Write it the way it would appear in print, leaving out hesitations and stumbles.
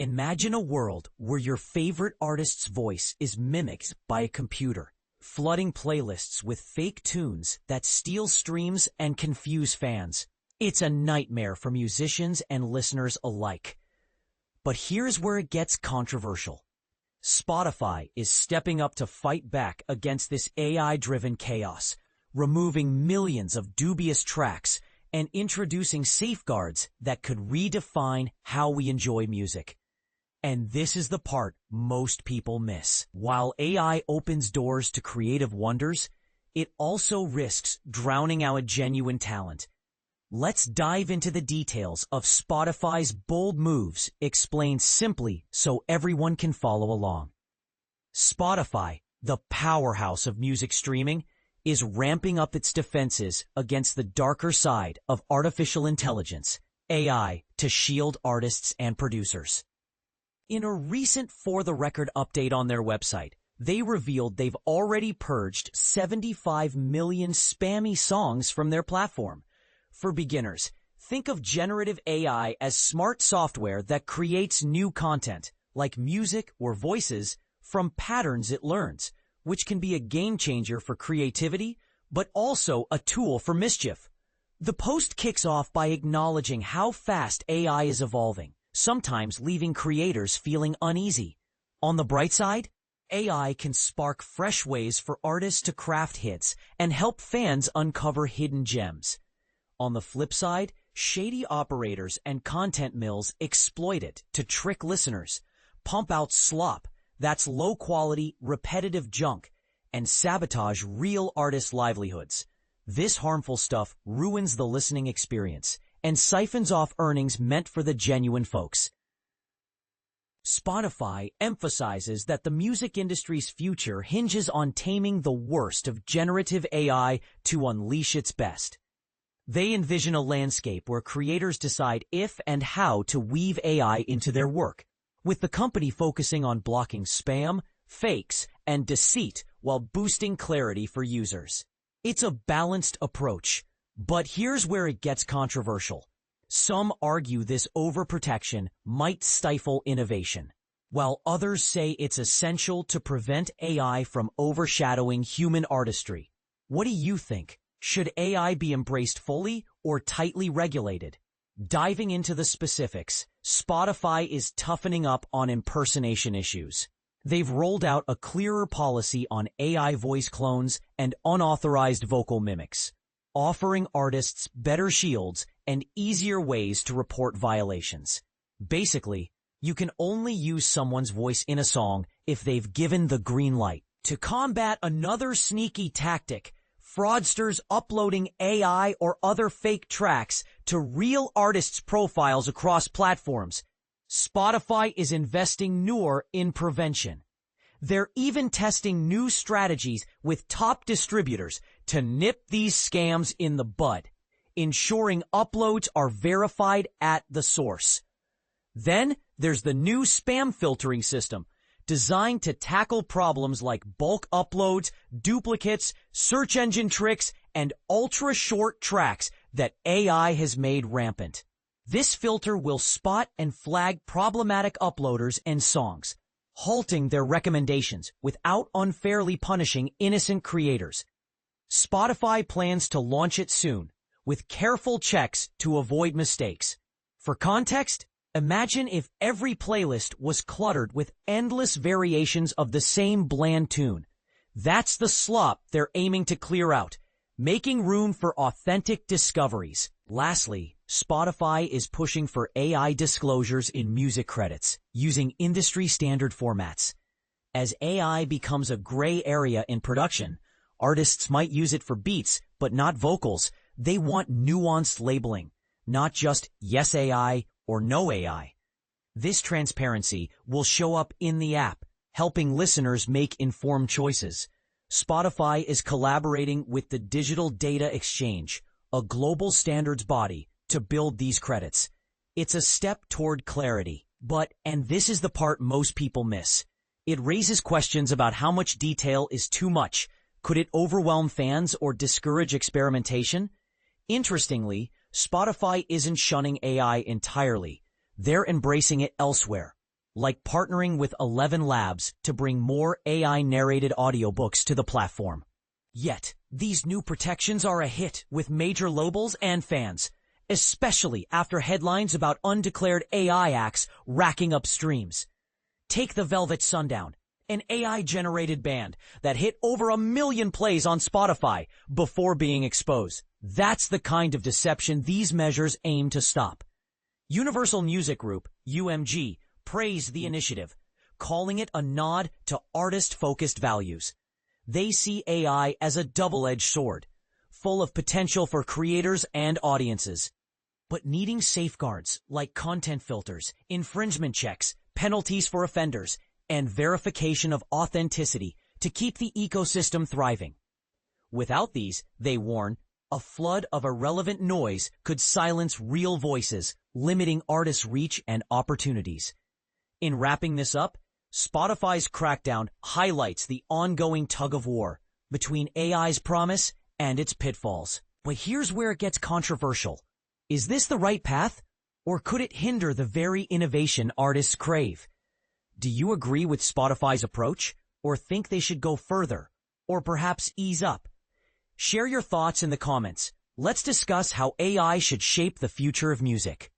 Imagine a world where your favorite artist's voice is mimicked by a computer, flooding playlists with fake tunes that steal streams and confuse fans. It's a nightmare for musicians and listeners alike. But here's where it gets controversial. Spotify is stepping up to fight back against this AI-driven chaos, removing millions of dubious tracks and introducing safeguards that could redefine how we enjoy music. And this is the part most people miss. While AI opens doors to creative wonders, it also risks drowning out genuine talent. Let's dive into the details of Spotify's bold moves, explained simply so everyone can follow along. Spotify, the powerhouse of music streaming, is ramping up its defenses against the darker side of artificial intelligence, AI, to shield artists and producers. In a recent For the Record update on their website, they revealed they've already purged 75 million spammy songs from their platform. For beginners, think of generative AI as smart software that creates new content, like music or voices, from patterns it learns, which can be a game changer for creativity, but also a tool for mischief. The post kicks off by acknowledging how fast AI is evolving, sometimes leaving creators feeling uneasy. On the bright side, AI can spark fresh ways for artists to craft hits and help fans uncover hidden gems. On the flip side, shady operators and content mills exploit it to trick listeners, pump out slop, that's low-quality, repetitive junk, and sabotage real artists' livelihoods. This harmful stuff ruins the listening experience and siphons off earnings meant for the genuine folks. Spotify emphasizes that the music industry's future hinges on taming the worst of generative AI to unleash its best. They envision a landscape where creators decide if and how to weave AI into their work, with the company focusing on blocking spam, fakes, and deceit while boosting clarity for users. It's a balanced approach. But here's where it gets controversial. Some argue this overprotection might stifle innovation, while others say it's essential to prevent AI from overshadowing human artistry. What do you think? Should AI be embraced fully or tightly regulated? Diving into the specifics, Spotify is toughening up on impersonation issues. They've rolled out a clearer policy on AI voice clones and unauthorized vocal mimics, offering artists better shields and easier ways to report violations. Basically, you can only use someone's voice in a song if they've given the green light. To combat another sneaky tactic, fraudsters uploading AI or other fake tracks to real artists' profiles across platforms, Spotify is investing more in prevention. They're even testing new strategies with top distributors to nip these scams in the bud, ensuring uploads are verified at the source. Then there's the new spam filtering system, designed to tackle problems like bulk uploads, duplicates, search engine tricks, and ultra-short tracks that AI has made rampant. This filter will spot and flag problematic uploaders and songs, halting their recommendations without unfairly punishing innocent creators. Spotify plans to launch it soon, with careful checks to avoid mistakes. For context, imagine if every playlist was cluttered with endless variations of the same bland tune. That's the slop they're aiming to clear out, making room for authentic discoveries. Lastly, Spotify is pushing for AI disclosures in music credits, using industry-standard formats. As AI becomes a gray area in production, artists might use it for beats, but not vocals. They want nuanced labeling, not just yes AI or no AI. This transparency will show up in the app, helping listeners make informed choices. Spotify is collaborating with the Digital Data Exchange, a global standards body, to build these credits. It's a step toward clarity, but, and this is the part most people miss, it raises questions about how much detail is too much. Could it overwhelm fans or discourage experimentation? Interestingly, Spotify isn't shunning AI entirely. They're embracing it elsewhere. like partnering with 11 Labs to bring more AI-narrated audiobooks to the platform. Yet, these new protections are a hit with major labels and fans, especially after headlines about undeclared AI acts racking up streams. Take The Velvet Sundown, an AI-generated band that hit over 1 million plays on Spotify before being exposed. That's the kind of deception these measures aim to stop. Universal Music Group, UMG, praised the initiative, calling it a nod to artist-focused values. They see AI as a double-edged sword, full of potential for creators and audiences, but needing safeguards like content filters, infringement checks, penalties for offenders, and verification of authenticity to keep the ecosystem thriving. Without these, they warn, a flood of irrelevant noise could silence real voices, limiting artists' reach and opportunities. In wrapping this up, Spotify's crackdown highlights the ongoing tug-of-war between AI's promise and its pitfalls. But here's where it gets controversial. Is this the right path, or could it hinder the very innovation artists crave? Do you agree with Spotify's approach, or think they should go further, or perhaps ease up? Share your thoughts in the comments. Let's discuss how AI should shape the future of music.